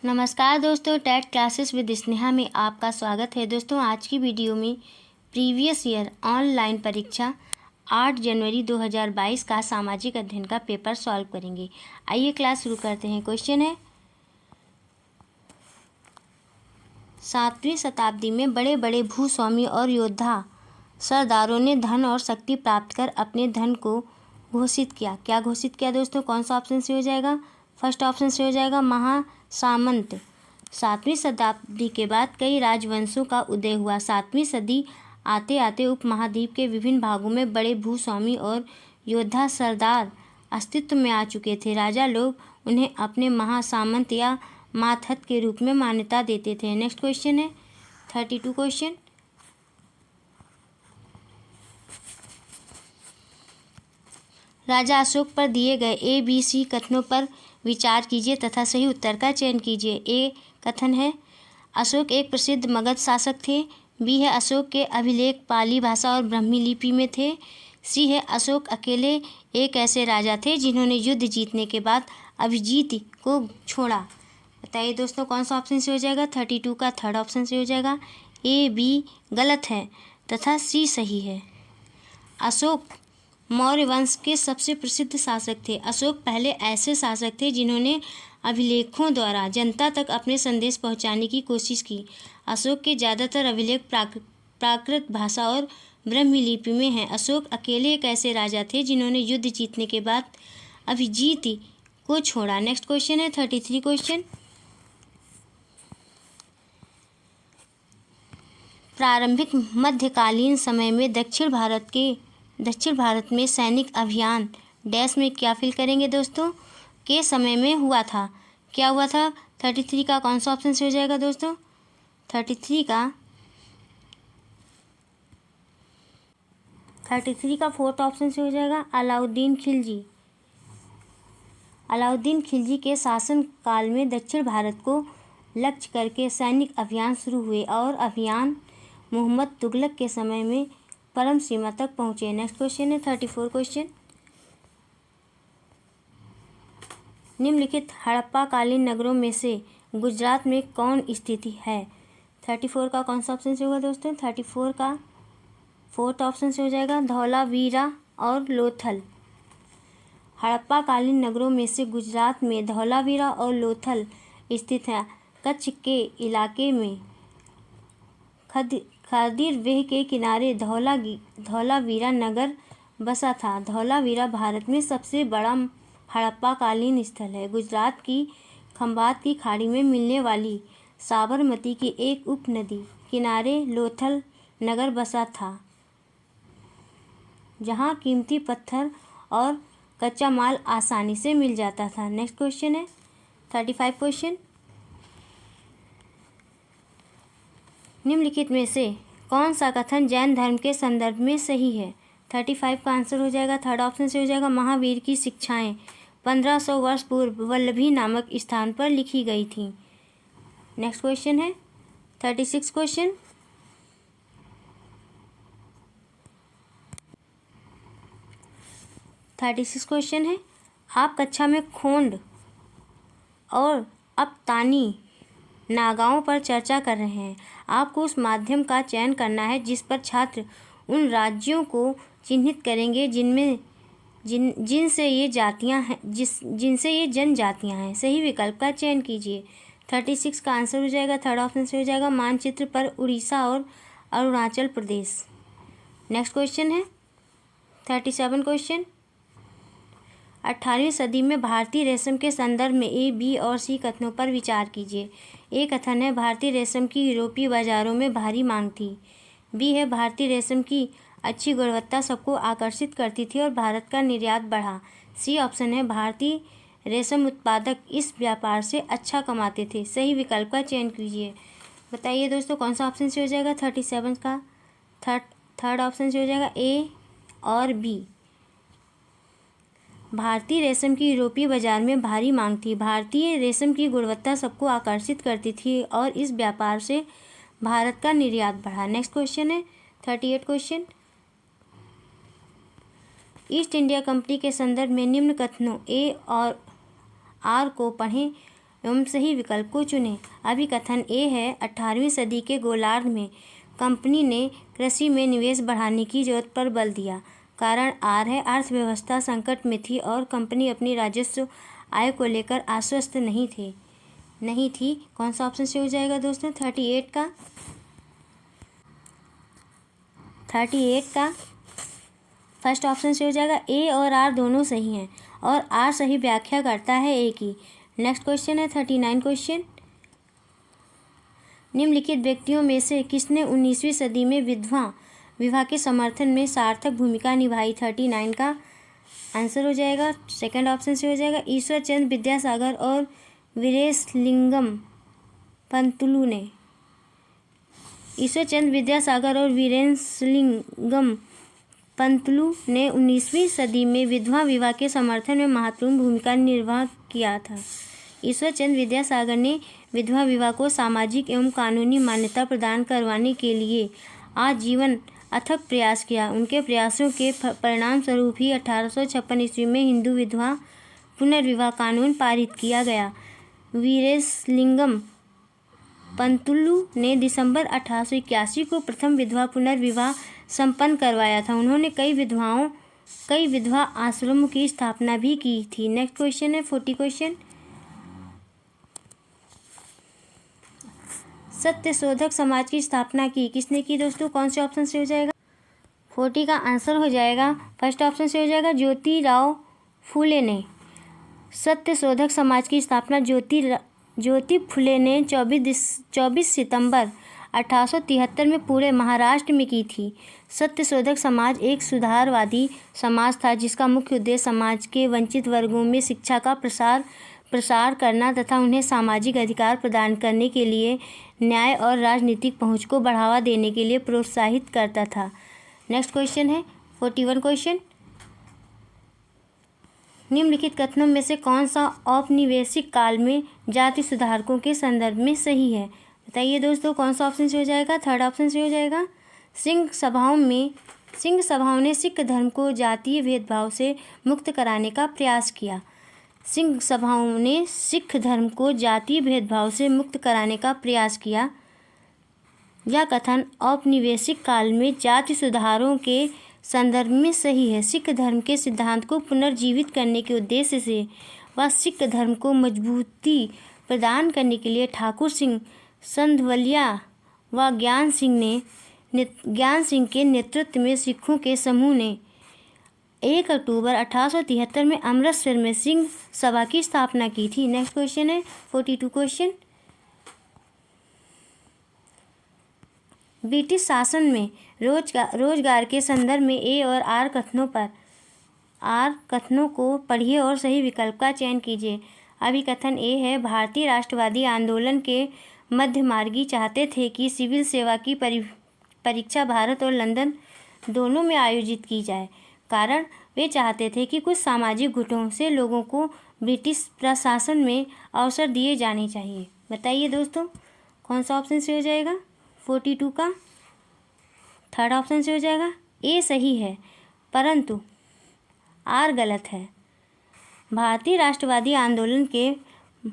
नमस्कार दोस्तों, TET classes with Sneha में आपका स्वागत है। दोस्तों, आज की वीडियो में प्रीवियस ईयर ऑनलाइन परीक्षा 8 जनवरी 2022 का सामाजिक अध्ययन का पेपर सॉल्व करेंगे। आइए क्लास शुरू करते हैं। क्वेश्चन है, 7वीं शताब्दी में बड़े बड़े भूस्वामी और योद्धा सरदारों ने धन और शक्ति प्राप्त कर अपने धन को घोषित किया। क्या घोषित किया दोस्तों? कौन सा ऑप्शन से हो जाएगा? फर्स्ट ऑप्शन से हो जाएगा महासामंत। 7वीं शताब्दी के बाद कई राजवंशों का उदय हुआ। 7वीं सदी आते आते उपमहाद्वीप के विभिन्न भागों में बड़े भूस्वामी और योद्धा सरदार अस्तित्व में आ चुके थे। राजा लोग उन्हें अपने महासामंत या मातहत के रूप में मान्यता देते थे। नेक्स्ट क्वेश्चन है 32 क्वेश्चन। राजा अशोक पर दिए गए ABC कथनों पर विचार कीजिए तथा सही उत्तर का चयन कीजिए। ए कथन है, अशोक एक प्रसिद्ध मगध शासक थे। बी है, अशोक के अभिलेख पाली भाषा और ब्राह्मी लिपि में थे। सी है, अशोक अकेले एक ऐसे राजा थे जिन्होंने युद्ध जीतने के बाद अभिजीत को छोड़ा। बताइए दोस्तों, कौन सा ऑप्शन से हो जाएगा? 32 का थर्ड ऑप्शन से हो जाएगा। ए बी गलत है तथा सी सही है। अशोक मौर्य वंश के सबसे प्रसिद्ध शासक थे। अशोक पहले ऐसे शासक थे जिन्होंने अभिलेखों द्वारा जनता तक अपने संदेश पहुंचाने की कोशिश की। अशोक के ज़्यादातर अभिलेख प्राकृत भाषा और ब्राह्मी लिपि में हैं। अशोक अकेले एक ऐसे राजा थे जिन्होंने युद्ध जीतने के बाद अभिजीत को छोड़ा। नेक्स्ट क्वेश्चन है 33 क्वेश्चन। प्रारंभिक मध्यकालीन समय में दक्षिण भारत में सैनिक अभियान डैश में क्या फिल करेंगे दोस्तों? के समय में हुआ था। क्या हुआ था? 33 का कौन सा ऑप्शन से हो जाएगा दोस्तों? 33 का फोर्थ ऑप्शन से हो जाएगा। अलाउद्दीन खिलजी के शासन काल में दक्षिण भारत को लक्ष्य करके सैनिक अभियान शुरू हुए और अभियान मोहम्मद तुगलक के समय में परम सीमा तक पहुँचे। नेक्स्ट क्वेश्चन है 34 क्वेश्चन। निम्नलिखित हड़प्पा कालीन नगरों में से गुजरात में कौन स्थित है? 34 का कौन सा ऑप्शन से होगा दोस्तों? 34 का फोर्थ ऑप्शन से हो जाएगा। धौलावीरा और लोथल। हड़प्पा कालीन नगरों में से गुजरात में धौलावीरा और लोथल स्थित है। कच्छ के इलाके में खादीर वेह के किनारे धौलावीरा नगर बसा था। धौलावीरा भारत में सबसे बड़ा हड़प्पा कालीन स्थल है। गुजरात की खंभात की खाड़ी में मिलने वाली साबरमती की एक उपनदी किनारे लोथल नगर बसा था, जहां कीमती पत्थर और कच्चा माल आसानी से मिल जाता था। नेक्स्ट क्वेश्चन है 35 क्वेश्चन। निम्नलिखित में से कौन सा कथन जैन धर्म के संदर्भ में सही है? 35 का आंसर हो जाएगा, थर्ड ऑप्शन से हो जाएगा। महावीर की शिक्षाएं 1500 वर्ष पूर्व वल्लभी नामक स्थान पर लिखी गई थीं। नेक्स्ट क्वेश्चन है 36 क्वेश्चन। है, आप कक्षा में खोंड और अपतानी नागाओं पर चर्चा कर रहे हैं। आपको उस माध्यम का चयन करना है जिस पर छात्र उन राज्यों को चिन्हित करेंगे जिनसे ये जनजातियां हैं। सही विकल्प का चयन कीजिए। 36 का आंसर हो जाएगा, थर्ड ऑप्शन से हो जाएगा। मानचित्र पर उड़ीसा और अरुणाचल प्रदेश। नेक्स्ट क्वेश्चन है 37 क्वेश्चन। 18वीं सदी में भारतीय रेशम के संदर्भ में ए, बी और सी कथनों पर विचार कीजिए। ए कथन है, भारतीय रेशम की यूरोपीय बाजारों में भारी मांग थी। बी है, भारतीय रेशम की अच्छी गुणवत्ता सबको आकर्षित करती थी और भारत का निर्यात बढ़ा। सी ऑप्शन है, भारतीय रेशम उत्पादक इस व्यापार से अच्छा कमाते थे। सही विकल्प का चयन कीजिए। बताइए दोस्तों, कौन सा ऑप्शन से हो जाएगा? 37 का थर्ड ऑप्शन से हो जाएगा। ए और बी। भारतीय रेशम की यूरोपीय बाजार में भारी मांग थी। भारतीय रेशम की गुणवत्ता सबको आकर्षित करती थी और इस व्यापार से भारत का निर्यात बढ़ा। नेक्स्ट क्वेश्चन है 38 क्वेश्चन। ईस्ट इंडिया कंपनी के संदर्भ में निम्न कथनों ए और आर को पढ़ें एवं सही विकल्प को चुनें। अभी कथन ए है, 18वीं सदी के गोलार्ध में कंपनी ने कृषि में निवेश बढ़ाने की जरूरत पर बल दिया। कारण आर है, अर्थव्यवस्था संकट में थी और कंपनी अपनी राजस्व आय को लेकर आश्वस्त नहीं थी। कौन सा ऑप्शन से हो जाएगा दोस्तों? 38 का फर्स्ट ऑप्शन से हो जाएगा। ए और आर दोनों सही हैं और आर सही व्याख्या करता है ए की। नेक्स्ट क्वेश्चन है 39 क्वेश्चन। निम्नलिखित व्यक्तियों में से किसने 19वीं सदी में विधवा विवाह के समर्थन में सार्थक भूमिका निभाई? 39 का आंसर हो जाएगा सेकंड ऑप्शन से हो जाएगा। ईश्वर चंद्र विद्यासागर और वीरेशलिंगम पंतुलु ने। ईश्वर चंद्र विद्यासागर और वीरेशलिंगम पंतुलु ने 19वीं सदी में विधवा विवाह के समर्थन में महत्वपूर्ण भूमिका निर्वाह किया था। ईश्वर चंद्र विद्यासागर ने विधवा विवाह को सामाजिक एवं कानूनी मान्यता प्रदान करवाने के लिए आजीवन अथक प्रयास किया। उनके प्रयासों के परिणाम स्वरूप ही 1856 ईस्वी में हिंदू विधवा पुनर्विवाह कानून पारित किया गया। वीरेशलिंगम पंतुलु ने दिसंबर 1881 को प्रथम विधवा पुनर्विवाह संपन्न करवाया था। उन्होंने कई विधवा आश्रमों की स्थापना भी की थी। नेक्स्ट क्वेश्चन है 40 क्वेश्चन। सत्यशोधक समाज की स्थापना की किसने की दोस्तों? कौन से ऑप्शन से हो जाएगा? 40 का आंसर हो जाएगा फर्स्ट ऑप्शन से हो जाएगा ज्योतिराव फुले ने। सत्यशोधक समाज की स्थापना ज्योति फुले ने 24 सितंबर 1873 में पूरे महाराष्ट्र में की थी। सत्यशोधक समाज एक सुधारवादी समाज था जिसका मुख्य उद्देश्य समाज के वंचित वर्गों में शिक्षा का प्रसार करना तथा उन्हें सामाजिक अधिकार प्रदान करने के लिए न्याय और राजनीतिक पहुंच को बढ़ावा देने के लिए प्रोत्साहित करता था। नेक्स्ट क्वेश्चन है 41 क्वेश्चन। निम्नलिखित कथनों में से कौन सा औपनिवेशिक काल में जाति सुधारकों के संदर्भ में सही है? बताइए दोस्तों, कौन सा ऑप्शन से हो जाएगा? थर्ड ऑप्शन से हो जाएगा। सिंह सभाओं ने सिख धर्म को जातीय भेदभाव से मुक्त कराने का प्रयास किया। सिंह सभाओं ने सिख धर्म को जातीय भेदभाव से मुक्त कराने का प्रयास किया। यह कथन औपनिवेशिक काल में जाति सुधारों के संदर्भ में सही है। सिख धर्म के सिद्धांत को पुनर्जीवित करने के उद्देश्य से व सिख धर्म को मजबूती प्रदान करने के लिए ठाकुर सिंह संधवलिया व ज्ञान सिंह के नेतृत्व में सिखों के समूह ने 1 अक्टूबर 1873 में अमृतसर में सिंह सभा की स्थापना की थी। नेक्स्ट क्वेश्चन है 42 क्वेश्चन। ब्रिटिश शासन में रोजगार के संदर्भ में ए और आर कथनों को पढ़िए और सही विकल्प का चयन कीजिए। अभी कथन ए है, भारतीय राष्ट्रवादी आंदोलन के मध्यमार्गी चाहते थे कि सिविल सेवा की परीक्षा भारत और लंदन दोनों में आयोजित की जाए। कारण वे चाहते थे कि कुछ सामाजिक गुटों से लोगों को ब्रिटिश प्रशासन में अवसर दिए जाने चाहिए। बताइए दोस्तों, कौन सा ऑप्शन से हो जाएगा? 42 का थर्ड ऑप्शन से हो जाएगा। ए सही है परंतु आर गलत है। भारतीय राष्ट्रवादी आंदोलन के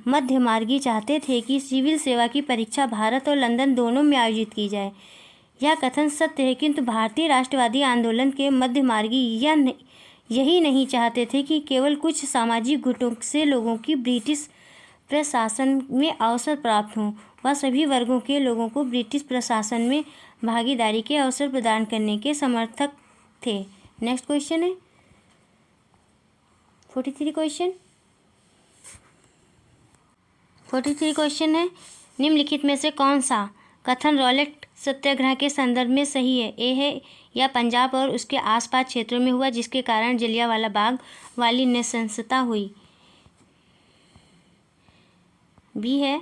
मध्यमार्गी चाहते थे कि सिविल सेवा की परीक्षा भारत और लंदन दोनों में आयोजित की जाए। यह कथन सत्य है, किंतु भारतीय राष्ट्रवादी आंदोलन के मध्यमार्गी यही नहीं चाहते थे कि केवल कुछ सामाजिक गुटों से लोगों की ब्रिटिश प्रशासन में अवसर प्राप्त हों। वह सभी वर्गों के लोगों को ब्रिटिश प्रशासन में भागीदारी के अवसर प्रदान करने के समर्थक थे। नेक्स्ट क्वेश्चन है 43 क्वेश्चन। 43 क्वेश्चन है, निम्नलिखित में से कौन सा कथन रॉलेट सत्याग्रह के संदर्भ में सही है? ए है, यह पंजाब और उसके आसपास क्षेत्रों में हुआ जिसके कारण जलियांवाला बाग वाली नृशंसता हुई। बी है,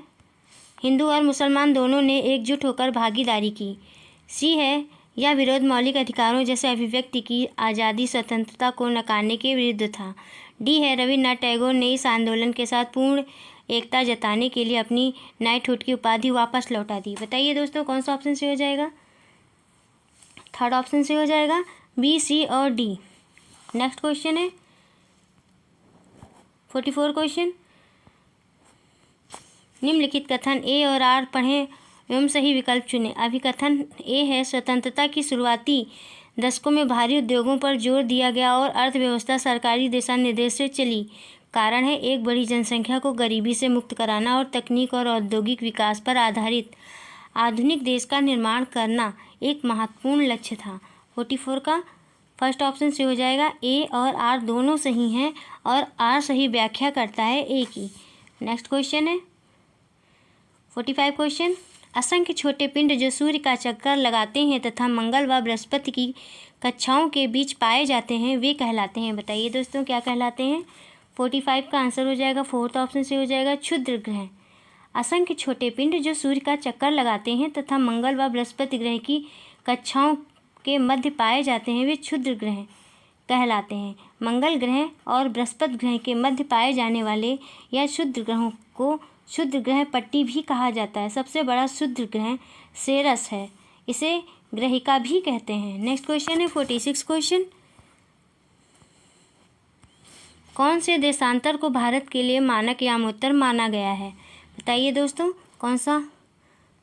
हिंदू और मुसलमान दोनों ने एकजुट होकर भागीदारी की। सी है, यह विरोध मौलिक अधिकारों जैसे अभिव्यक्ति की आज़ादी स्वतंत्रता को नकारने के विरुद्ध था। डी है, रविन्द्रनाथ टैगोर ने इस आंदोलन के साथ पूर्ण एकता जताने के लिए अपनी नाइटहुड की उपाधि वापस लौटा दी। बताइए दोस्तों, कौन सा ऑप्शन से हो जाएगा? थर्ड ऑप्शन से हो जाएगा बी, सी और डी। नेक्स्ट क्वेश्चन है 44 क्वेश्चन। निम्नलिखित कथन ए और आर पढ़ें एवं सही विकल्प चुनें। अभिकथन ए है, स्वतंत्रता की शुरुआती दशकों में भारी उद्योगों पर जोर दिया गया और अर्थव्यवस्था सरकारी दिशा निर्देश से चली। कारण है, एक बड़ी जनसंख्या को गरीबी से मुक्त कराना और तकनीक और औद्योगिक विकास पर आधारित आधुनिक देश का निर्माण करना एक महत्वपूर्ण लक्ष्य था। 44 का फर्स्ट ऑप्शन से हो जाएगा। ए और आर दोनों सही हैं और आर सही व्याख्या करता है ए की। नेक्स्ट क्वेश्चन है 45 क्वेश्चन। असंख्य छोटे पिंड जो सूर्य का चक्कर लगाते हैं तथा मंगल व बृहस्पति की कक्षाओं के बीच पाए जाते हैं, वे कहलाते हैं। बताइए दोस्तों, क्या कहलाते हैं। 45 का आंसर हो जाएगा, फोर्थ ऑप्शन से हो जाएगा, क्षुद्र ग्रह। असंख्य छोटे पिंड जो सूर्य का चक्कर लगाते हैं तथा मंगल व बृहस्पति ग्रह की कक्षाओं के मध्य पाए जाते हैं, वे क्षुद्र ग्रह कहलाते हैं। मंगल ग्रह और बृहस्पति ग्रह के मध्य पाए जाने वाले या क्षुद्र ग्रहों को क्षुद्र ग्रह पट्टी भी कहा जाता है। सबसे बड़ा क्षुद्र ग्रह सेरस है, इसे ग्रहिका भी कहते हैं। नेक्स्ट क्वेश्चन है 46 क्वेश्चन। कौन से देशांतर को भारत के लिए मानक यामोत्तर माना गया है। बताइए दोस्तों, कौन सा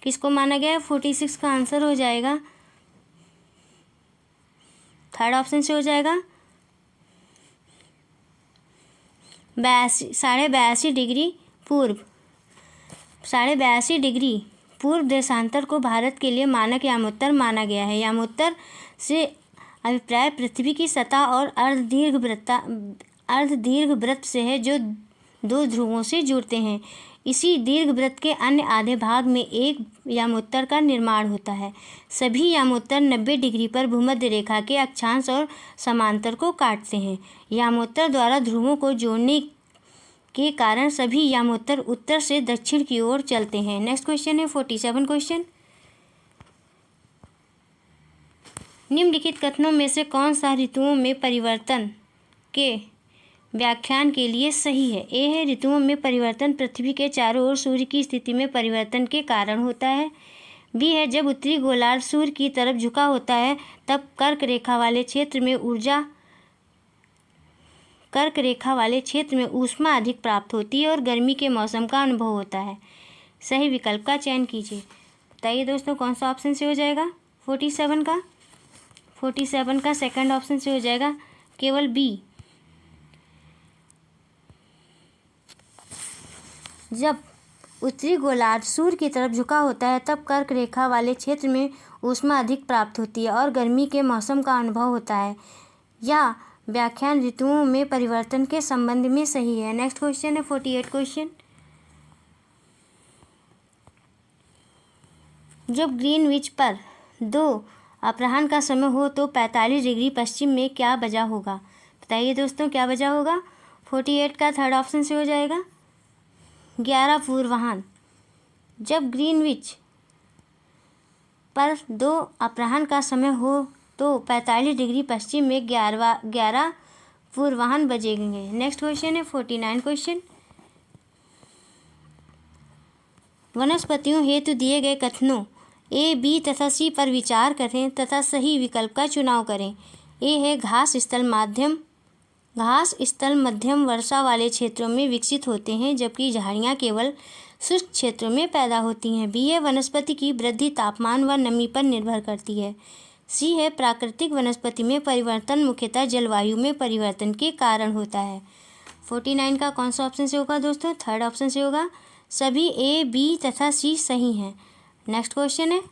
किसको माना गया है। 46 का आंसर हो जाएगा, थर्ड ऑप्शन से हो जाएगा 82.5 डिग्री पूर्व। 82.5 डिग्री पूर्व देशांतर को भारत के लिए मानक यामोत्तर माना गया है। यामोत्तर से अभिप्राय पृथ्वी की सतह और अर्धदीर्घवृत्त से है जो दो ध्रुवों से जुड़ते हैं। इसी दीर्घवृत्त के अन्य आधे भाग में एक यामोत्तर का निर्माण होता है। सभी यामोत्तर 90 डिग्री पर भूमध्य रेखा के अक्षांश और समांतर को काटते हैं। यामोत्तर द्वारा ध्रुवों को जोड़ने के कारण सभी यामोत्तर उत्तर से दक्षिण की ओर चलते हैं। नेक्स्ट क्वेश्चन है 47 क्वेश्चन। निम्नलिखित कथनों में से कौन सा ऋतुओं में परिवर्तन के व्याख्यान के लिए सही है। ए है, ऋतुओं में परिवर्तन पृथ्वी के चारों ओर सूर्य की स्थिति में परिवर्तन के कारण होता है। बी है, जब उत्तरी गोलार्ध सूर्य की तरफ झुका होता है तब कर्क रेखा वाले क्षेत्र में ऊष्मा अधिक प्राप्त होती है और गर्मी के मौसम का अनुभव होता है। सही विकल्प का चयन कीजिए। बताइए दोस्तों, कौन सा ऑप्शन से हो जाएगा। 47 का सेकंड ऑप्शन से हो जाएगा, केवल बी। जब उत्तरी गोलार्ध सूर्य की तरफ झुका होता है तब कर्क रेखा वाले क्षेत्र में ऊष्मा अधिक प्राप्त होती है और गर्मी के मौसम का अनुभव होता है। यह व्याख्यान ऋतुओं में परिवर्तन के संबंध में सही है। नेक्स्ट क्वेश्चन है 48 क्वेश्चन। जब ग्रीनविच पर 2 अपराह्न का समय हो तो 45 डिग्री पश्चिम में क्या बजा होगा। बताइए दोस्तों, क्या बजा होगा। 48 का थर्ड ऑप्शन से हो जाएगा, 11 पूर्वाह्न। जब ग्रीनविच पर 2 अपराह्न का समय हो तो 45 डिग्री पश्चिम में 11 पूर्वाह्न बजेंगे। नेक्स्ट क्वेश्चन है 49 क्वेश्चन। वनस्पतियों हेतु दिए गए कथनों ए, बी तथा सी पर विचार करें तथा सही विकल्प का चुनाव करें। ए है, घास स्थल मध्यम वर्षा वाले क्षेत्रों में विकसित होते हैं जबकि झाड़ियाँ केवल शुष्क क्षेत्रों में पैदा होती हैं। बी है, वनस्पति की वृद्धि तापमान व नमी पर निर्भर करती है। सी है, प्राकृतिक वनस्पति में परिवर्तन मुख्यतः जलवायु में परिवर्तन के कारण होता है। 49 का कौन सा ऑप्शन से होगा दोस्तों। थर्ड ऑप्शन से होगा। सभी ए, बी तथा सी सही हैं। नेक्स्ट क्वेश्चन है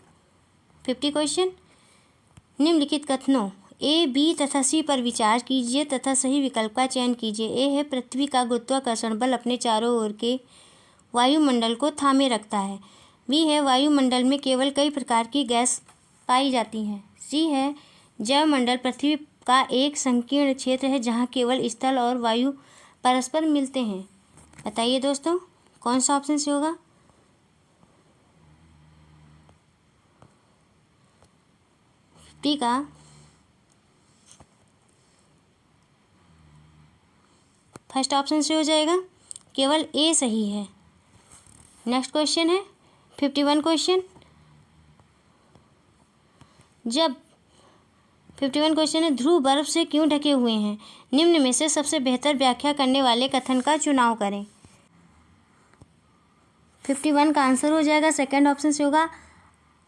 50 क्वेश्चन। निम्नलिखित कथनों ए, बी तथा सी पर विचार कीजिए तथा सही विकल्प का चयन कीजिए। ए है, पृथ्वी का गुरुत्वाकर्षण बल अपने चारों ओर के वायुमंडल को थामे रखता है। बी है, वायुमंडल में केवल कई प्रकार की गैस पाई जाती हैं। सी है, जैवमंडल पृथ्वी का एक संकीर्ण क्षेत्र है जहाँ केवल स्थल और वायु परस्पर मिलते हैं। बताइए दोस्तों, कौन सा ऑप्शन से होगा। टी का फर्स्ट ऑप्शन से हो जाएगा, केवल ए सही है। नेक्स्ट क्वेश्चन है 51 क्वेश्चन। जब 51 क्वेश्चन है, ध्रुव बर्फ से क्यों ढके हुए हैं। निम्न में से सबसे बेहतर व्याख्या करने वाले कथन का चुनाव करें। 51 का आंसर हो जाएगा सेकंड ऑप्शन से होगा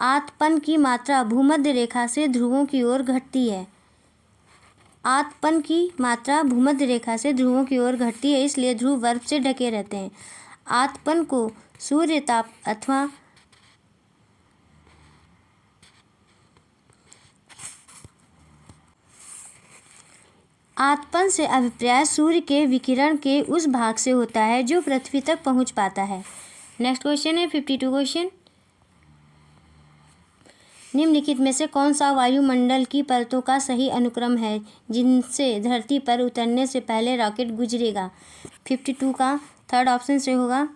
आतपन की मात्रा भूमध्य रेखा से ध्रुवों की ओर घटती है। आतपन की मात्रा भूमध्य रेखा से ध्रुवों की ओर घटती है, इसलिए ध्रुव बर्फ से ढके रहते हैं। आतपन को सूर्य ताप अथवा आतपन से अभिप्राय सूर्य के विकिरण के उस भाग से होता है जो पृथ्वी तक पहुंच पाता है। नेक्स्ट क्वेश्चन है 52 क्वेश्चन। निम्नलिखित में से कौन सा वायुमंडल की परतों का सही अनुक्रम है जिनसे धरती पर उतरने से पहले रॉकेट गुजरेगा? 52 का थर्ड ऑप्शन से होगा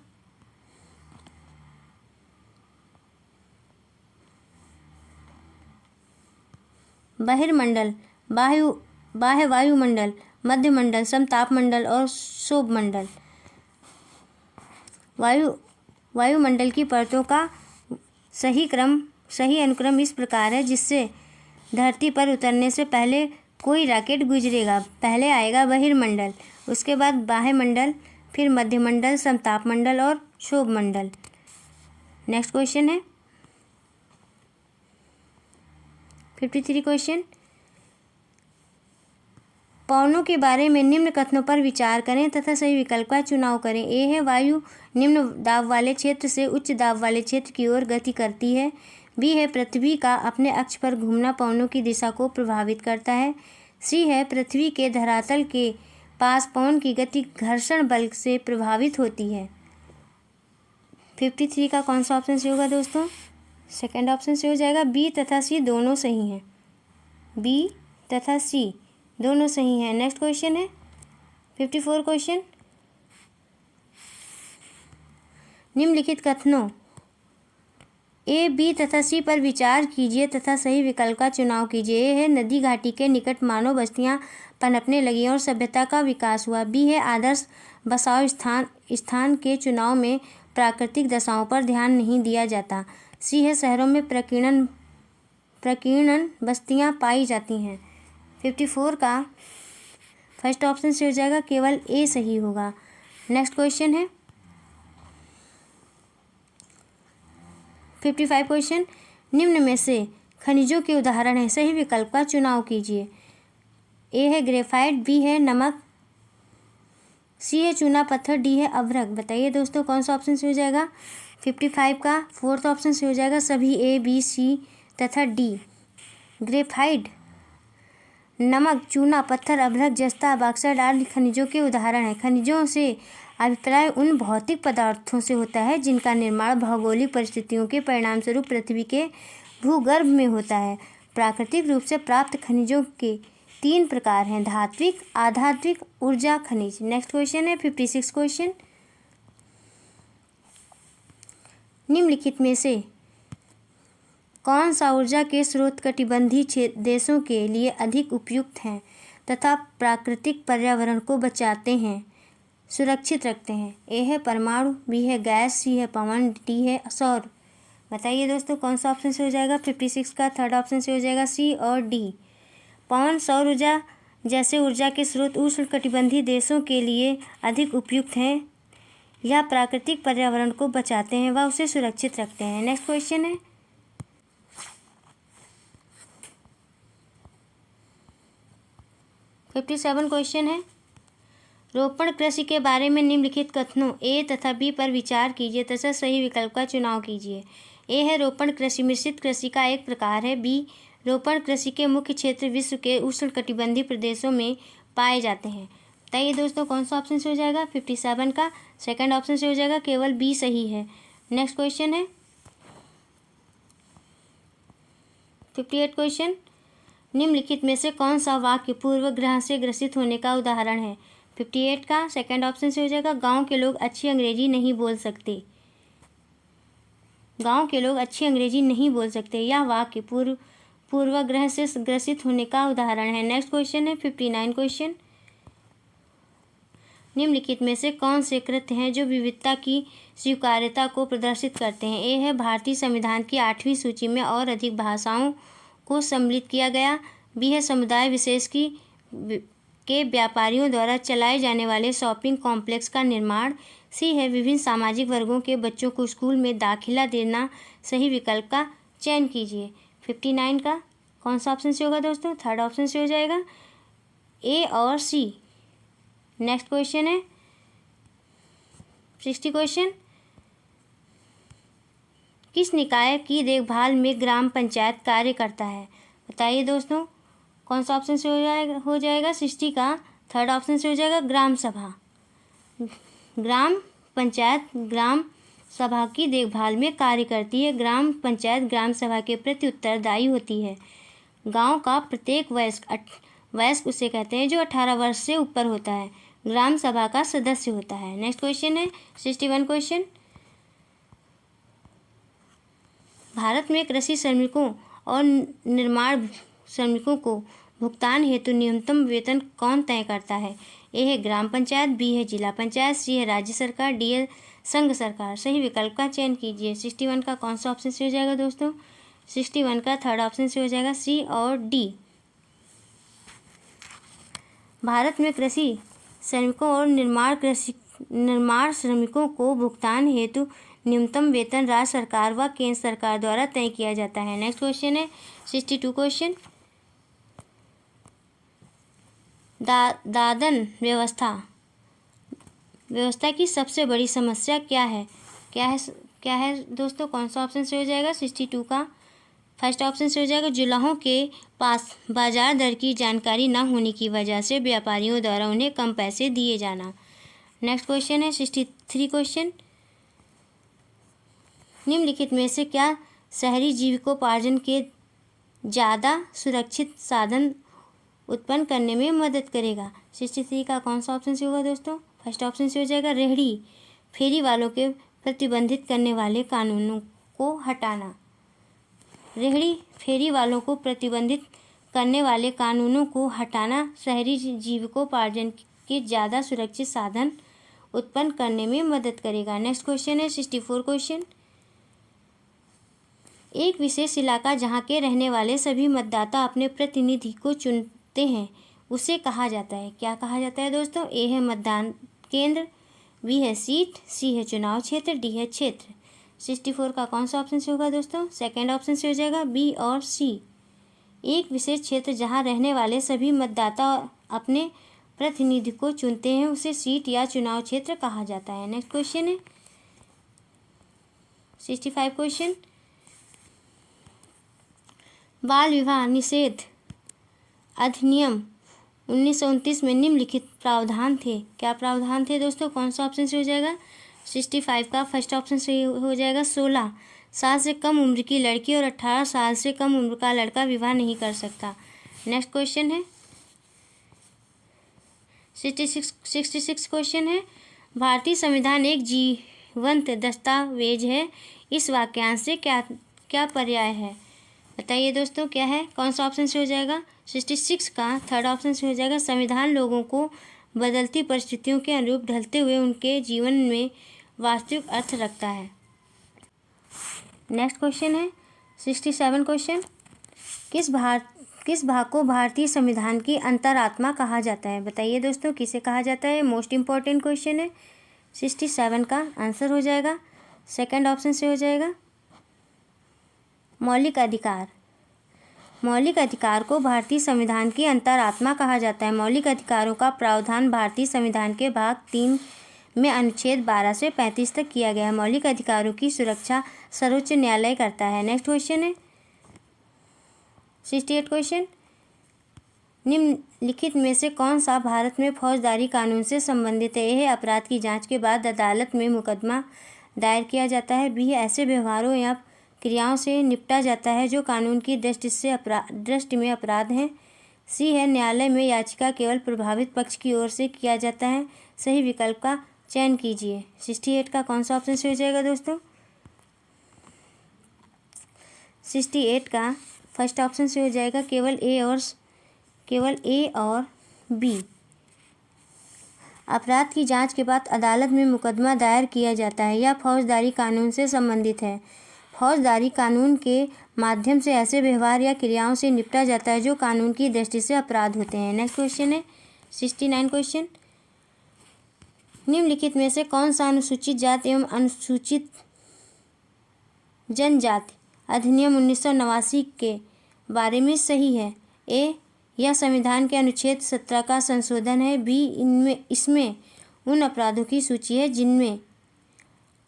बहिर्मंडल, बाह्य वायुमंडल, मध्यमंडल, समतापमंडल और शोभमंडल। वायुमंडल की परतों का सही अनुक्रम इस प्रकार है जिससे धरती पर उतरने से पहले कोई रॉकेट गुजरेगा। पहले आएगा बहिर्मंडल, उसके बाद बाह्यमंडल, फिर मध्यमंडल, समतापमंडल और शोभमंडल। नेक्स्ट क्वेश्चन है 53 क्वेश्चन। पवनों के बारे में निम्न कथनों पर विचार करें तथा सही विकल्प का चुनाव करें। ए है वायु निम्न दाब वाले क्षेत्र से उच्च दाब वाले क्षेत्र की ओर गति करती है। बी है पृथ्वी का अपने अक्ष पर घूमना पवनों की दिशा को प्रभावित करता है। सी है पृथ्वी के धरातल के पास पवन की गति घर्षण बल से प्रभावित होती है। 53 का कौन सा ऑप्शन से होगा दोस्तों? सेकंड ऑप्शन से हो जाएगा। बी तथा सी दोनों सही हैं। बी तथा सी दोनों सही हैं। नेक्स्ट क्वेश्चन है 54 क्वेश्चन। निम्नलिखित कथनों ए, बी तथा सी पर विचार कीजिए तथा सही विकल्प का चुनाव कीजिए। ए है नदी घाटी के निकट मानव बस्तियां पनपने लगी और सभ्यता का विकास हुआ। बी है आदर्श बसाव स्थान के चुनाव में प्राकृतिक दशाओं पर ध्यान नहीं दिया जाता। सी है शहरों में प्रकीर्णन बस्तियां पाई जाती हैं। 54 का फर्स्ट ऑप्शन से हो जाएगा, केवल ए सही होगा। नेक्स्ट क्वेश्चन है 55 क्वेश्चन। निम्न में से खनिजों के उदाहरण है, सही विकल्प का चुनाव कीजिए। ए है ग्रेफाइट, बी है नमक, सी है चूना पत्थर, डी है अभ्रक। बताइए दोस्तों कौन सा ऑप्शन से हो जाएगा? 55 का फोर्थ ऑप्शन से हो जाएगा सभी ए, बी, सी तथा डी। ग्रेफाइट, नमक, चूना पत्थर, अभ्रक, जस्ता, बॉक्साइट आदि खनिजों के उदाहरण हैं। खनिजों से अभिप्राय उन भौतिक पदार्थों से होता है जिनका निर्माण भौगोलिक परिस्थितियों के परिणामस्वरूप पृथ्वी के भूगर्भ में होता है। प्राकृतिक रूप से प्राप्त खनिजों के 3 प्रकार हैं, धात्विक, अधात्विक, ऊर्जा खनिज। नेक्स्ट क्वेश्चन है 56 क्वेश्चन। निम्नलिखित में से कौन सा ऊर्जा के स्रोत कटिबंधीय देशों के लिए अधिक उपयुक्त हैं तथा प्राकृतिक पर्यावरण को बचाते हैं, सुरक्षित रखते हैं? ए है परमाणु, बी है गैस, सी है पवन, डी है सौर। बताइए दोस्तों कौन सा ऑप्शन से हो जाएगा? 56 का थर्ड ऑप्शन से हो जाएगा सी और डी। पवन, सौर ऊर्जा जैसे ऊर्जा के स्रोत उष्णकटिबंधीय देशों के लिए अधिक उपयुक्त हैं। यह प्राकृतिक पर्यावरण को बचाते हैं व उसे सुरक्षित रखते हैं। नेक्स्ट क्वेश्चन है 57 क्वेश्चन है। रोपण कृषि के बारे में निम्नलिखित कथनों ए तथा बी पर विचार कीजिए तथा सही विकल्प का चुनाव कीजिए। ए है रोपण कृषि मिश्रित कृषि का एक प्रकार है। बी, रोपण कृषि के मुख्य क्षेत्र विश्व के उष्णकटिबंधीय प्रदेशों में पाए जाते हैं। बताइए दोस्तों कौन सा ऑप्शन से हो जाएगा? 57 का सेकंड ऑप्शन से हो जाएगा, केवल बी सही है। नेक्स्ट क्वेश्चन है 58 क्वेश्चन। निम्नलिखित में से कौन सा वाक्य पूर्वग्रह से ग्रसित होने का उदाहरण है? 58 का सेकंड ऑप्शन से हो जाएगा, गांव के लोग अच्छी अंग्रेजी नहीं बोल सकते। गांव के लोग अच्छी अंग्रेजी नहीं बोल सकते। यह वाक्य पूर्वग्रह से ग्रसित होने का उदाहरण है। नेक्स्ट क्वेश्चन है 59 क्वेश्चन। निम्नलिखित में से कौन से कृत्य हैं जो विविधता की स्वीकार्यता को प्रदर्शित करते हैं? ए है भारतीय संविधान की 8वीं सूची में और अधिक भाषाओं को सम्मिलित किया गया। बी है समुदाय विशेष के व्यापारियों द्वारा चलाए जाने वाले शॉपिंग कॉम्प्लेक्स का निर्माण। सी है विभिन्न सामाजिक वर्गों के बच्चों को स्कूल में दाखिला देना। सही विकल्प का चयन कीजिए। 59 का कौन सा ऑप्शन से होगा दोस्तों? थर्ड ऑप्शन से हो जाएगा, ए और सी। नेक्स्ट क्वेश्चन है 60 क्वेश्चन, किस निकाय की देखभाल में ग्राम पंचायत कार्य करता है? बताइए दोस्तों, कौन सा ऑप्शन से हो जाएगा? 60 का थर्ड ऑप्शन से हो जाएगा, ग्राम सभा। ग्राम पंचायत ग्राम सभा की देखभाल में कार्य करती है। ग्राम पंचायत ग्राम सभा के प्रति उत्तरदायी होती है। गांव का प्रत्येक वयस्क उसे कहते हैं जो 18 वर्ष से ऊपर होता है, ग्राम सभा का सदस्य होता है। नेक्स्ट क्वेश्चन है 61 क्वेश्चन, भारत में कृषि श्रमिकों और निर्माण श्रमिकों को भुगतान हेतु न्यूनतम वेतन कौन तय करता है? ए है ग्राम पंचायत, बी है जिला पंचायत, सी है राज्य सरकार, डी है संघ सरकार। सही विकल्प का चयन कीजिए। 61 का कौन सा ऑप्शन से हो जाएगा दोस्तों? 61 का थर्ड ऑप्शन से हो जाएगा, सी और डी। भारत में कृषि श्रमिकों और निर्माण श्रमिकों को भुगतान हेतु न्यूनतम वेतन राज्य सरकार व केंद्र सरकार द्वारा तय किया जाता है। नेक्स्ट क्वेश्चन है 62 क्वेश्चन, दादन व्यवस्था की सबसे बड़ी समस्या क्या है? क्या है दोस्तों? कौन सा ऑप्शन से हो जाएगा? 62 का फर्स्ट ऑप्शन से हो जाएगा, जुलाहों के पास बाजार दर की जानकारी न होने की वजह से व्यापारियों द्वारा उन्हें कम पैसे दिए जाना। नेक्स्ट क्वेश्चन है 63 क्वेश्चन, निम्नलिखित में से क्या शहरी जीविकोपार्जन के ज़्यादा सुरक्षित साधन उत्पन्न करने में मदद करेगा? 63 का कौन सा ऑप्शन से होगा दोस्तों? फर्स्ट ऑप्शन से हो जाएगा, रेहड़ी फेरी वालों के प्रतिबंधित करने वाले कानूनों को हटाना। रेहड़ी फेरी वालों को प्रतिबंधित करने वाले कानूनों को हटाना शहरी जीविकोपार्जन के ज़्यादा सुरक्षित साधन उत्पन्न करने में मदद करेगा। नेक्स्ट क्वेश्चन है 64 क्वेश्चन, एक विशेष इलाका जहाँ के रहने वाले सभी मतदाता अपने प्रतिनिधि को चुनते हैं उसे कहा जाता है? क्या कहा जाता है दोस्तों? ए है मतदान केंद्र, बी है सीट, सी है चुनाव क्षेत्र, डी है क्षेत्र। 64 का कौन सा ऑप्शन से होगा दोस्तों? सेकंड ऑप्शन से हो जाएगा, बी और सी। एक विशेष क्षेत्र जहाँ रहने वाले सभी मतदाता अपने प्रतिनिधि को चुनते हैं उसे सीट या चुनाव क्षेत्र कहा जाता है। नेक्स्ट क्वेश्चन है 65 क्वेश्चन, बाल विवाह निषेध अधिनियम 1929 में निम्नलिखित प्रावधान थे? क्या प्रावधान थे दोस्तों? कौन सा ऑप्शन से हो जाएगा? 65 का फर्स्ट ऑप्शन से हो जाएगा, 16 साल से कम उम्र की लड़की और 18 साल से कम उम्र का लड़का विवाह नहीं कर सकता। नेक्स्ट क्वेश्चन है 66 क्वेश्चन है, भारतीय संविधान एक जीवंत दस्तावेज है, इस वाक्यांश से क्या पर्याय है? बताइए दोस्तों, क्या है? कौन सा ऑप्शन से हो जाएगा? 66 का थर्ड ऑप्शन से हो जाएगा, संविधान लोगों को बदलती परिस्थितियों के अनुरूप ढलते हुए उनके जीवन में वास्तविक अर्थ रखता है। नेक्स्ट क्वेश्चन है 67 क्वेश्चन, किस भाग को भारतीय संविधान की अंतरात्मा कहा जाता है? बताइए दोस्तों, किसे कहा जाता है? मोस्ट इम्पॉर्टेंट क्वेश्चन है। 67 का आंसर हो जाएगा सेकंड ऑप्शन से हो जाएगा, मौलिक अधिकार। मौलिक अधिकार को भारतीय संविधान की अंतरात्मा कहा जाता है। मौलिक अधिकारों का प्रावधान भारतीय संविधान के भाग 3 में अनुच्छेद 12 से 35 तक किया गया है। मौलिक अधिकारों की सुरक्षा सर्वोच्च न्यायालय करता है। नेक्स्ट क्वेश्चन है 68 क्वेश्चन, निम्नलिखित में से कौन सा भारत में फौजदारी कानून से संबंधित है? यह अपराध की जांच के बाद अदालत में मुकदमा दायर किया जाता है, बी ऐसे व्यवहारों या क्रियाओं से निपटा जाता है जो कानून की दृष्टि में अपराध हैं, सी है न्यायालय में याचिका केवल प्रभावित पक्ष की ओर से किया जाता है। सही विकल्प का चयन कीजिए। 68 का कौन सा ऑप्शन से हो जाएगा दोस्तों? 68 का फर्स्ट ऑप्शन से हो जाएगा, केवल ए और बी। अपराध की जांच के बाद अदालत में मुकदमा दायर किया जाता है या फौजदारी कानून से संबंधित है। फौजदारी कानून के माध्यम से ऐसे व्यवहार या क्रियाओं से निपटा जाता है जो कानून की दृष्टि से अपराध होते हैं। नेक्स्ट क्वेश्चन है 69 क्वेश्चन, निम्नलिखित में से कौन सा अनुसूचित जाति एवं अनुसूचित जनजाति अधिनियम 1989 के बारे में सही है? ए, यह संविधान के अनुच्छेद 17 का संशोधन है। बी, इसमें उन अपराधों की सूची है जिनमें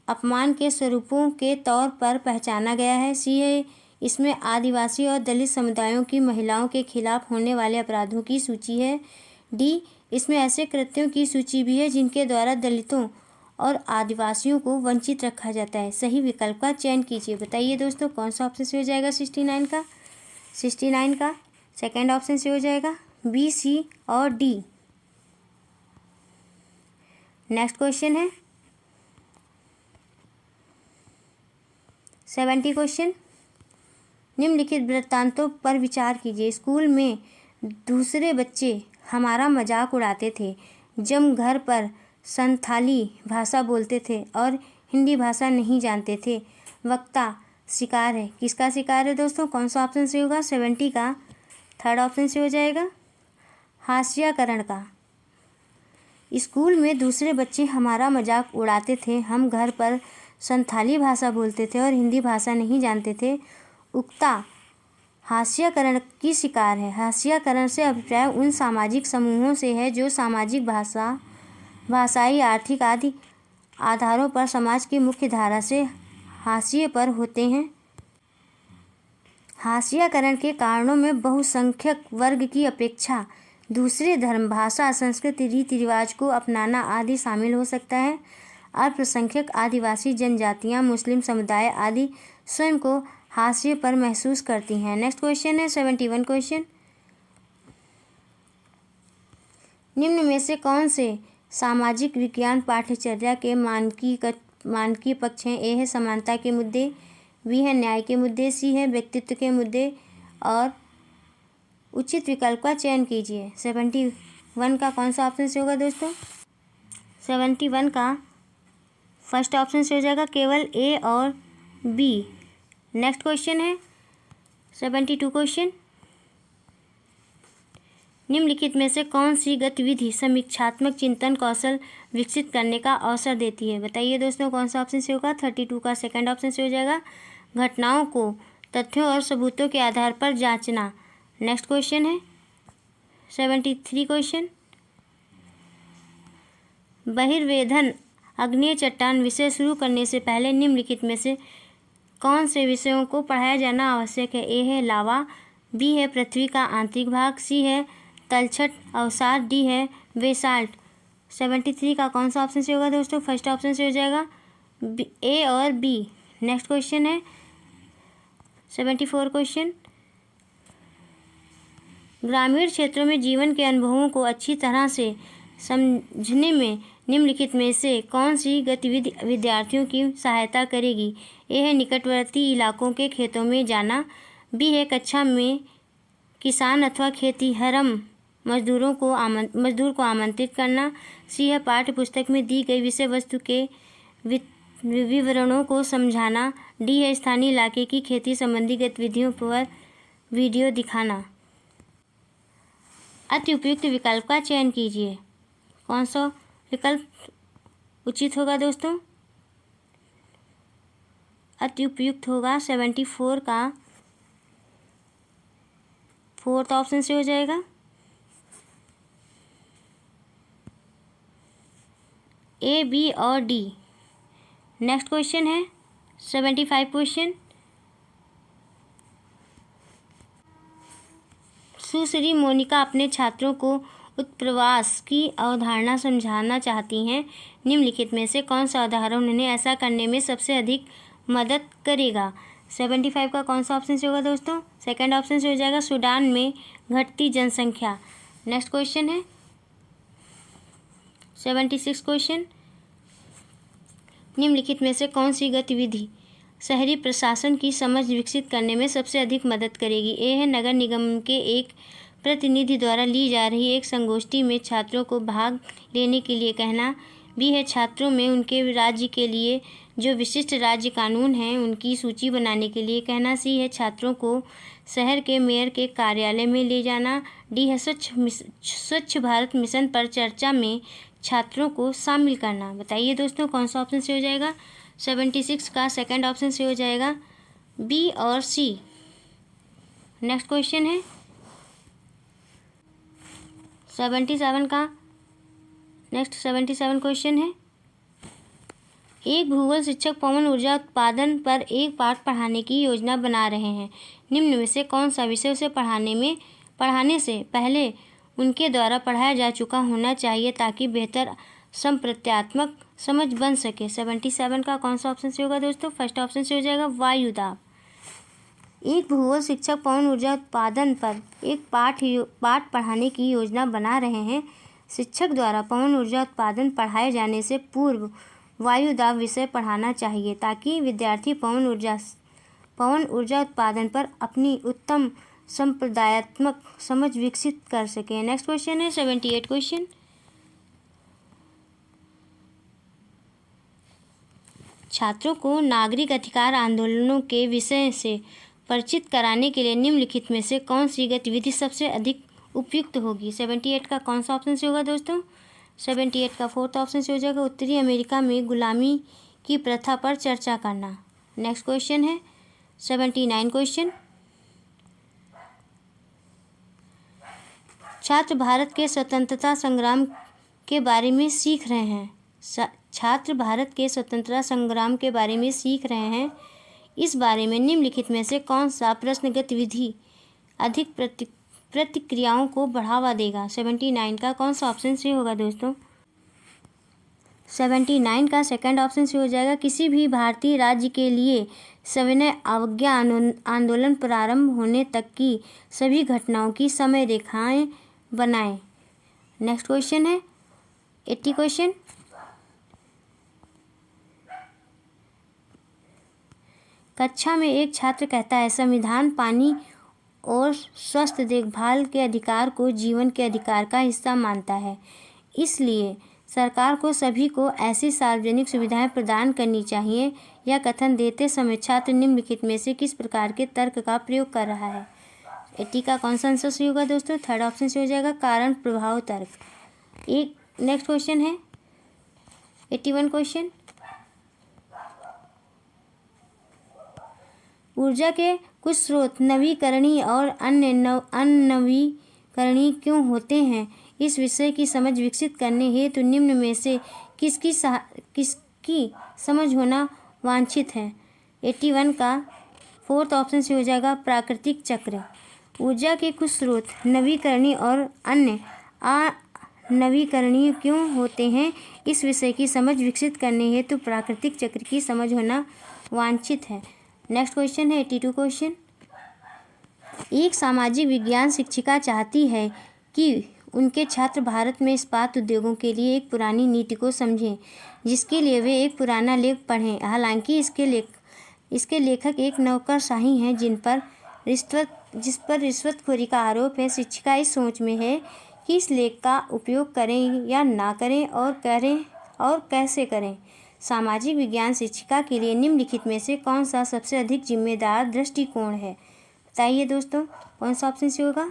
अपमान के स्वरूपों के तौर पर पहचाना गया है। सी है, इसमें आदिवासी और दलित समुदायों की महिलाओं के खिलाफ होने वाले अपराधों की सूची है। डी, इसमें ऐसे कृत्यों की सूची भी है जिनके द्वारा दलितों और आदिवासियों को वंचित रखा जाता है। सही विकल्प का चयन कीजिए। बताइए दोस्तों कौन सा ऑप्शन से हो जाएगा 69 का? 69 का सेकंड ऑप्शन से हो जाएगा बी, सी और डी। नेक्स्ट क्वेश्चन है 70 क्वेश्चन। निम्नलिखित वृत्तांतों पर विचार कीजिए। स्कूल में दूसरे बच्चे हमारा मजाक उड़ाते थे जब घर पर संथाली भाषा बोलते थे और हिंदी भाषा नहीं जानते थे। वक्ता शिकार है। किसका शिकार है दोस्तों? कौन सा ऑप्शन से होगा? 70 का थर्ड ऑप्शन से हो जाएगा हास्याकरण का। स्कूल में दूसरे बच्चे हमारा मजाक उड़ाते थे, हम घर पर संथाली भाषा बोलते थे और हिंदी भाषा नहीं जानते थे। उक्ता हास्याकरण की शिकार है। हास्याकरण से अभिप्राय उन सामाजिक समूहों से है जो सामाजिक भाषाई, आर्थिक आदि आधारों पर समाज की मुख्य धारा से हाशिए पर होते हैं। हास्याकरण के कारणों में बहुसंख्यक वर्ग की अपेक्षा दूसरे धर्म, भाषा, संस्कृति, रीति रिवाज को अपनाना आदि शामिल हो सकता है। अल्पसंख्यक, आदिवासी जनजातियां, मुस्लिम समुदाय आदि स्वयं को हाशिए पर महसूस करती हैं। नेक्स्ट क्वेश्चन है 71 क्वेश्चन। निम्न में से कौन से सामाजिक विज्ञान पाठ्यचर्या के मानकीय पक्ष हैं? ए है समानता के मुद्दे, बी है न्याय के मुद्दे, सी है व्यक्तित्व के मुद्दे और उचित विकल्प का चयन कीजिए। 71 का कौन सा ऑप्शन से होगा दोस्तों? 71 का फर्स्ट ऑप्शन से हो जाएगा केवल ए और बी। नेक्स्ट क्वेश्चन है 72 क्वेश्चन। निम्नलिखित में से कौन सी गतिविधि समीक्षात्मक चिंतन कौशल विकसित करने का अवसर देती है? बताइए दोस्तों कौन सा ऑप्शन से होगा? 32 का सेकंड ऑप्शन से हो जाएगा घटनाओं को तथ्यों और सबूतों के आधार पर जांचना। नेक्स्ट क्वेश्चन है 73 क्वेश्चन। बहिर्वेधन अग्नेय चट्टान विषय शुरू करने से पहले निम्नलिखित में से कौन से विषयों को पढ़ाया जाना आवश्यक है? ए है लावा, बी है पृथ्वी का आंतरिक भाग, सी है तलछट अवसाद, डी है बेसाल्ट। 73 का कौन सा ऑप्शन से होगा दोस्तों? फर्स्ट ऑप्शन से हो जाएगा ए और बी। नेक्स्ट क्वेश्चन है 74 क्वेश्चन। ग्रामीण क्षेत्रों में जीवन के अनुभवों को अच्छी तरह से समझने में निम्नलिखित में से कौन सी गतिविधि विद्यार्थियों की सहायता करेगी? ए है निकटवर्ती इलाकों के खेतों में जाना, बी है कक्षा में किसान अथवा खेतीहरम मजदूर को आमंत्रित करना, सी है पाठ्य पुस्तक में दी गई विषय वस्तु के विवरणों को समझाना, डी है स्थानीय इलाके की खेती संबंधी गतिविधियों पर वीडियो दिखाना। अति उपयुक्त विकल्प का चयन कीजिए। कौन सा विकल्प उचित होगा दोस्तों? अति उपयुक्त होगा 74 का फोर्थ ऑप्शन से हो जाएगा ए, बी और डी। नेक्स्ट क्वेश्चन है 75 क्वेश्चन। सुश्री मोनिका अपने छात्रों को उत्प्रवास की अवधारणा समझाना चाहती हैं। निम्नलिखित में से कौन सा उदाहरण उन्हें ऐसा करने में सबसे अधिक मदद करेगा? 75 का कौन सा ऑप्शन से होगा दोस्तों? सेकंड ऑप्शन से हो जाएगा सूडान में घटती जनसंख्या। नेक्स्ट क्वेश्चन है 76 क्वेश्चन। निम्नलिखित में से कौन सी गतिविधि शहरी प्रशासन की समझ विकसित करने में सबसे अधिक मदद करेगी? ए है नगर निगम के एक प्रतिनिधि द्वारा ली जा रही एक संगोष्ठी में छात्रों को भाग लेने के लिए कहना, बी है छात्रों में उनके राज्य के लिए जो विशिष्ट राज्य कानून हैं उनकी सूची बनाने के लिए कहना, सी है छात्रों को शहर के मेयर के कार्यालय में ले जाना, डी है स्वच्छ भारत मिशन पर चर्चा में छात्रों को शामिल करना। बताइए दोस्तों कौन सा ऑप्शन से हो जाएगा? 76 का सेकंड ऑप्शन से हो जाएगा बी और सी। नेक्स्ट क्वेश्चन है 77 का। नेक्स्ट 77 क्वेश्चन है, एक भूगोल शिक्षक पवन ऊर्जा उत्पादन पर एक पाठ पढ़ाने की योजना बना रहे हैं। निम्न में से कौन सा विषय उसे पढ़ाने से पहले उनके द्वारा पढ़ाया जा चुका होना चाहिए ताकि बेहतर संप्रत्यात्मक समझ बन सके? 77 का कौन सा ऑप्शन से होगा दोस्तों? फर्स्ट ऑप्शन से हो जाएगा वायु दाब। एक भूगोल शिक्षक पवन ऊर्जा उत्पादन पर एक पाठ पढ़ाने की योजना बना रहे हैं। शिक्षक द्वारा पवन ऊर्जा उत्पादन पढ़ाए जाने से पूर्व वायु दाब विषय पढ़ाना चाहिए ताकि विद्यार्थी पवन ऊर्जा उत्पादन पर अपनी उत्तम संप्रदायात्मक समझ विकसित कर सकें। नेक्स्ट क्वेश्चन है 78 क्वेश्चन, छात्रों को नागरिक अधिकार आंदोलनों के विषय से परिचित कराने के लिए निम्नलिखित में से कौन सी गतिविधि सबसे अधिक उपयुक्त होगी? 78 का कौन सा ऑप्शन से होगा दोस्तों? 78 का फोर्थ ऑप्शन से हो जाएगा उत्तरी अमेरिका में गुलामी की प्रथा पर चर्चा करना। नेक्स्ट क्वेश्चन है 79 क्वेश्चन, छात्र भारत के स्वतंत्रता संग्राम के बारे में सीख रहे हैं। छात्र भारत के स्वतंत्रता संग्राम के बारे में सीख रहे हैं। इस बारे में निम्नलिखित में से कौन सा प्रश्न गतिविधि अधिक प्रतिक्रियाओं को बढ़ावा देगा? 79 का कौन सा ऑप्शन से होगा दोस्तों? 79 का सेकंड ऑप्शन से हो जाएगा किसी भी भारतीय राज्य के लिए सविनय अवज्ञा आंदोलन प्रारंभ होने तक की सभी घटनाओं की समय रेखाएं बनाएं। नेक्स्ट क्वेश्चन है 80 क्वेश्चन, कक्षा में एक छात्र कहता है संविधान पानी और स्वस्थ देखभाल के अधिकार को जीवन के अधिकार का हिस्सा मानता है, इसलिए सरकार को सभी को ऐसी सार्वजनिक सुविधाएं प्रदान करनी चाहिए। यह कथन देते समय छात्र निम्नलिखित में से किस प्रकार के तर्क का प्रयोग कर रहा है? 80 का कौन सा आंसर सही होगा दोस्तों? थर्ड ऑप्शन से हो जाएगा कारण प्रभाव तर्क। एक नेक्स्ट क्वेश्चन है 81 क्वेश्चन, ऊर्जा के कुछ स्रोत नवीकरणीय और अन्य अननवीकरणीय क्यों होते हैं? इस विषय की समझ विकसित करने हेतु निम्न में से किसकी समझ होना वांछित है? 81 का फोर्थ ऑप्शन से हो जाएगा प्राकृतिक चक्र। ऊर्जा के कुछ स्रोत नवीकरणीय और अन्य अनवीकरणीय क्यों होते हैं? इस विषय की समझ विकसित करने हेतु प्राकृतिक चक्र की समझ होना वांछित है। नेक्स्ट क्वेश्चन है 82 क्वेश्चन, एक सामाजिक विज्ञान शिक्षिका चाहती है कि उनके छात्र भारत में इस्पात उद्योगों के लिए एक पुरानी नीति को समझें, जिसके लिए वे एक पुराना लेख पढ़ें। हालांकि इसके लेखक एक नौकरशाही हैं जिस पर रिश्वतखोरी का आरोप है। शिक्षिका इस सोच में है कि इस लेख का उपयोग करें या ना करें और कैसे करें। सामाजिक विज्ञान शिक्षिका के लिए निम्नलिखित में से कौन सा सबसे अधिक जिम्मेदार दृष्टिकोण है? बताइए दोस्तों कौन सा ऑप्शन से होगा?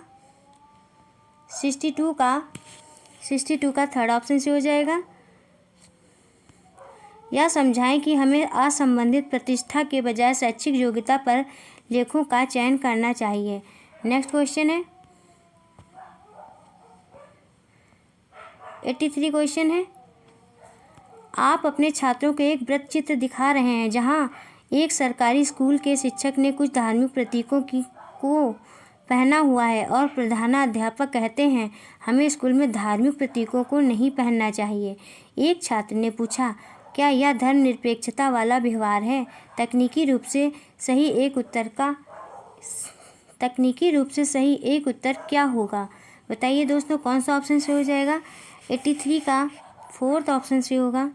62 का थर्ड ऑप्शन से हो जाएगा। यह समझाएं कि हमें असंबंधित प्रतिष्ठा के बजाय शैक्षिक योग्यता पर लेखों का चयन करना चाहिए। नेक्स्ट क्वेश्चन है 83 क्वेश्चन है, आप अपने छात्रों को एक वृत्त चित्र दिखा रहे हैं जहां एक सरकारी स्कूल के शिक्षक ने कुछ धार्मिक प्रतीकों को पहना हुआ है और प्रधानाध्यापक कहते हैं हमें स्कूल में धार्मिक प्रतीकों को नहीं पहनना चाहिए। एक छात्र ने पूछा, क्या यह धर्मनिरपेक्षता वाला व्यवहार है? तकनीकी रूप से सही एक उत्तर क्या होगा? बताइए दोस्तों कौन सा ऑप्शन से हो जाएगा? 83 का फोर्थ ऑप्शन से होगा।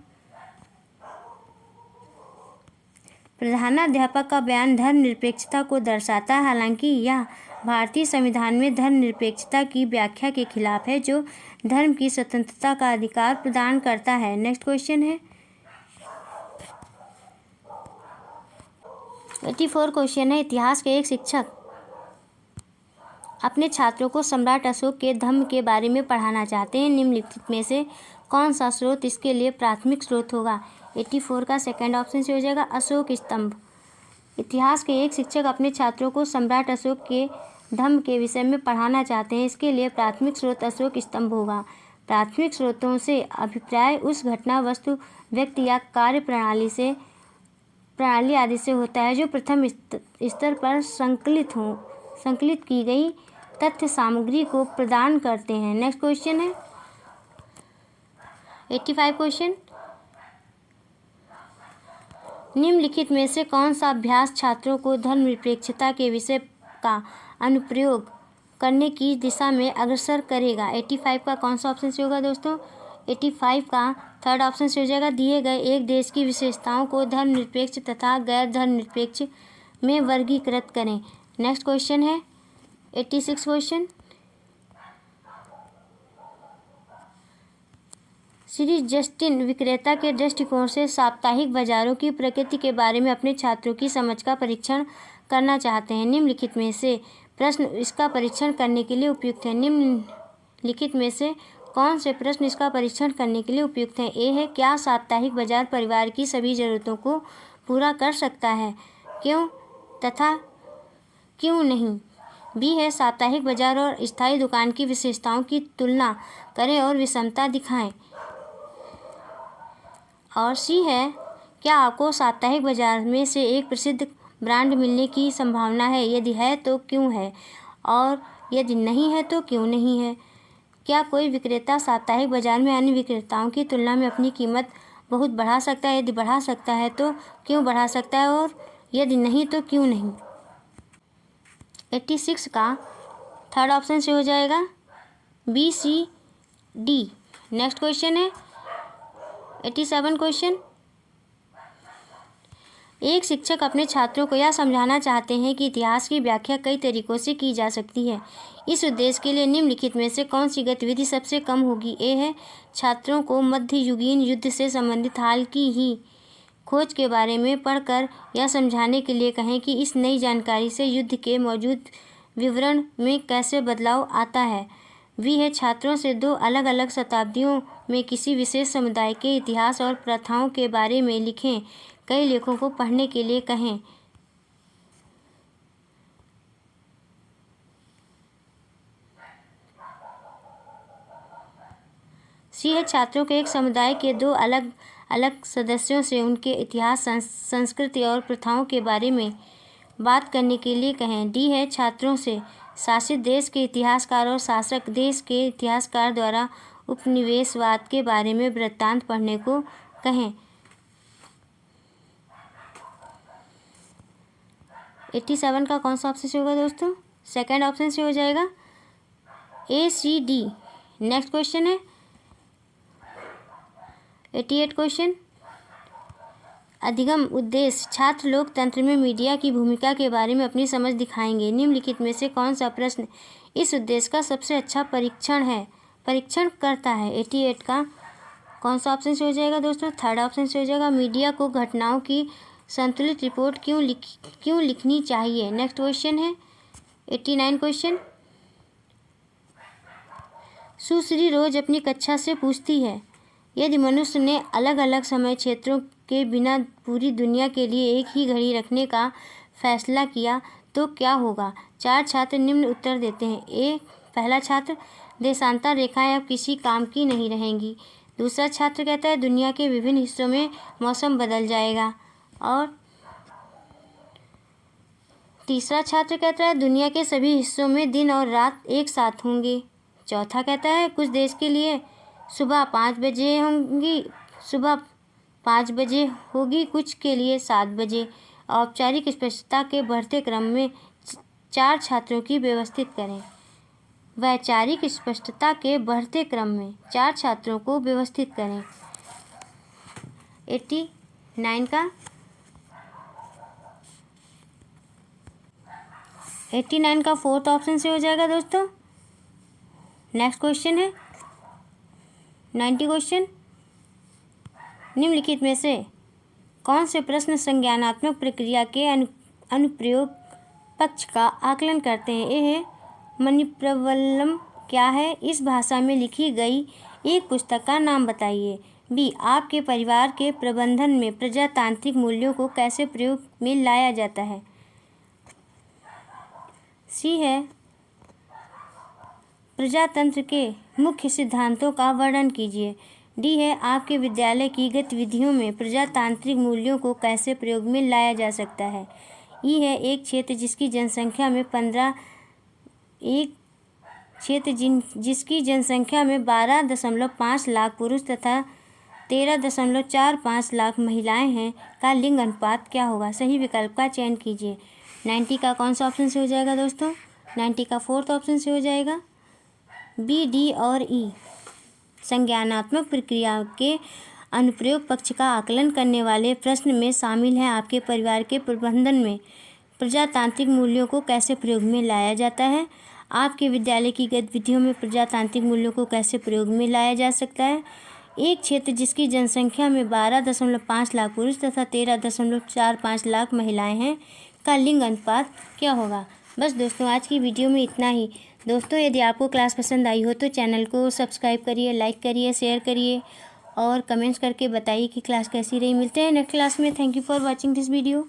प्रधानाध्यापक का बयान धर्मनिरपेक्षता को दर्शाता है, हालांकि यह भारतीय संविधान में धर्मनिरपेक्षता की व्याख्या के खिलाफ है जो धर्म की स्वतंत्रता का अधिकार प्रदान करता है। नेक्स्ट क्वेश्चन है 84 क्वेश्चन है, इतिहास के एक शिक्षक अपने छात्रों को सम्राट अशोक के धम्म के बारे में पढ़ाना चाहते हैं। निम्नलिखित में से कौन सा स्रोत इसके लिए प्राथमिक स्रोत होगा? 84 का सेकंड ऑप्शन से हो जाएगा अशोक स्तंभ। इतिहास के एक शिक्षक अपने छात्रों को सम्राट अशोक के धम्म के विषय में पढ़ाना चाहते हैं, इसके लिए प्राथमिक स्रोत अशोक स्तंभ होगा। प्राथमिक स्रोतों से अभिप्राय उस घटना, वस्तु, व्यक्ति या कार्य प्रणाली आदि से होता है जो प्रथम स्तर पर संकलित की गई तथ्य सामग्री को प्रदान करते हैं। नेक्स्ट क्वेश्चन है 85 क्वेश्चन। निम्नलिखित में से कौन सा अभ्यास छात्रों को धर्मनिरपेक्षता के विषय का अनुप्रयोग करने की दिशा में अग्रसर करेगा? 85 का कौन सा ऑप्शन से होगा दोस्तों? 85 का थर्ड ऑप्शन से हो जाएगा दिए गए एक देश की विशेषताओं को धर्मनिरपेक्ष तथा गैर धर्मनिरपेक्ष में वर्गीकृत करें। नेक्स्ट क्वेश्चन है 86 क्वेश्चन। श्री जस्टिन विक्रेता के दृष्टिकोण से साप्ताहिक बाजारों की प्रकृति के बारे में अपने छात्रों की समझ का परीक्षण करना चाहते हैं। निम्नलिखित में से प्रश्न इसका परीक्षण करने के लिए उपयुक्त है। निम्नलिखित में से कौन से प्रश्न इसका परीक्षण करने के लिए उपयुक्त हैं? ए है, क्या साप्ताहिक बाजार परिवार की सभी ज़रूरतों को पूरा कर सकता है? क्यों तथा क्यों नहीं? बी है, साप्ताहिक बाजार और स्थायी दुकान की विशेषताओं की तुलना करें और विषमता दिखाएं। और सी है, क्या आपको साप्ताहिक बाजार में से एक प्रसिद्ध ब्रांड मिलने की संभावना है? यदि है तो क्यों है, और यदि नहीं है तो क्यों नहीं है? क्या कोई विक्रेता साप्ताहिक बाजार में अन्य विक्रेताओं की तुलना में अपनी कीमत बहुत बढ़ा सकता है? यदि बढ़ा सकता है तो क्यों बढ़ा सकता है, और यदि नहीं तो क्यों नहीं? 86 का थर्ड ऑप्शन से हो जाएगा बी, सी, डी। नेक्स्ट क्वेश्चन है 87 क्वेश्चन। एक शिक्षक अपने छात्रों को यह समझाना चाहते हैं कि इतिहास की व्याख्या कई तरीकों से की जा सकती है। इस उद्देश्य के लिए निम्नलिखित में से कौन सी गतिविधि सबसे कम होगी? ए है, छात्रों को मध्ययुगीन युद्ध से संबंधित हाल की ही खोज के बारे में पढ़कर यह समझाने के लिए कहें कि इस नई जानकारी से युद्ध के मौजूद विवरण में कैसे बदलाव आता है। बी है, छात्रों से दो अलग अलग शताब्दियों में किसी विशेष समुदाय के इतिहास और प्रथाओं के बारे में लिखें कई लेखों को पढ़ने के लिए कहें। सी है, छात्रों के एक समुदाय के दो अलग अलग सदस्यों से उनके इतिहास, संस्कृति और प्रथाओं के बारे में बात करने के लिए कहें। डी है, छात्रों से शासित देश के इतिहासकार और शासक देश के इतिहासकार द्वारा उपनिवेशवाद के बारे में वृत्तांत पढ़ने को कहें। 87 का कौन सा ऑप्शन से होगा दोस्तों? सेकंड ऑप्शन से हो जाएगा ए, सी, डी। नेक्स्ट क्वेश्चन है 88 क्वेश्चन। अधिगम उद्देश्य, छात्र लोकतंत्र में मीडिया की भूमिका के बारे में अपनी समझ दिखाएंगे। निम्नलिखित में से कौन सा प्रश्न इस उद्देश्य का सबसे अच्छा परीक्षण करता है? 88 का कौन सा ऑप्शन से हो जाएगा दोस्तों? थर्ड ऑप्शन से हो जाएगा मीडिया को घटनाओं की संतुलित रिपोर्ट क्यों लिखनी चाहिए। नेक्स्ट क्वेश्चन है 89 क्वेश्चन। सुश्री रोज अपनी कक्षा से पूछती है, यदि मनुष्य ने अलग अलग समय क्षेत्रों के बिना पूरी दुनिया के लिए एक ही घड़ी रखने का फैसला किया तो क्या होगा? चार छात्र निम्न उत्तर देते हैं। ए, पहला छात्र, देशांतर रेखाएं अब किसी काम की नहीं रहेंगी। दूसरा छात्र कहता है दुनिया के विभिन्न हिस्सों में मौसम बदल जाएगा। और तीसरा छात्र कहता है दुनिया के सभी हिस्सों में दिन और रात एक साथ होंगे। चौथा कहता है कुछ देश के लिए सुबह 5 बजे होगी, कुछ के लिए 7 बजे। औपचारिक स्पष्टता के बढ़ते क्रम में चार छात्रों की व्यवस्थित करें। वैचारिक स्पष्टता के बढ़ते क्रम में चार छात्रों को व्यवस्थित करें। 89 का फोर्थ ऑप्शन से हो जाएगा दोस्तों। नेक्स्ट क्वेश्चन है 90 क्वेश्चन। निम्नलिखित में से कौन से प्रश्न संज्ञानात्मक प्रक्रिया के अनुप्रयोग पक्ष का आकलन करते हैं? ए है, मणिप्रवल्लम क्या है? इस भाषा में लिखी गई एक पुस्तक का नाम बताइए। बी, आपके परिवार के प्रबंधन में प्रजातांत्रिक मूल्यों को कैसे प्रयोग में लाया जाता है? सी है, प्रजातंत्र के मुख्य सिद्धांतों का वर्णन कीजिए। डी है, आपके विद्यालय की गतिविधियों में प्रजातांत्रिक मूल्यों को कैसे प्रयोग में लाया जा सकता है? ई है, एक क्षेत्र जिसकी जनसंख्या में 12.5 लाख पुरुष तथा 13.45 लाख महिलाएं हैं का लिंग अनुपात क्या होगा? सही विकल्प का चयन कीजिए। 90 का कौन सा ऑप्शन से हो जाएगा दोस्तों? 90 का फोर्थ ऑप्शन से हो जाएगा। बी, डी और ई। संज्ञानात्मक प्रक्रिया के अनुप्रयोग पक्ष का आकलन करने वाले प्रश्न में शामिल है आपके परिवार के प्रबंधन में प्रजातांत्रिक मूल्यों को कैसे प्रयोग में लाया जाता है? आपके विद्यालय की गतिविधियों में प्रजातांत्रिक मूल्यों को कैसे प्रयोग में लाया जा सकता है? एक क्षेत्र जिसकी जनसंख्या में 12.5 लाख पुरुष तथा 13.45 लाख महिलाएं हैं का लिंग अनुपात क्या होगा? बस दोस्तों, आज की वीडियो में इतना ही। दोस्तों, यदि आपको क्लास पसंद आई हो तो चैनल को सब्सक्राइब करिए, लाइक करिए, शेयर करिए और कमेंट्स करके बताइए कि क्लास कैसी रही। मिलते हैं नेक्स्ट क्लास में। Thank you for watching this video.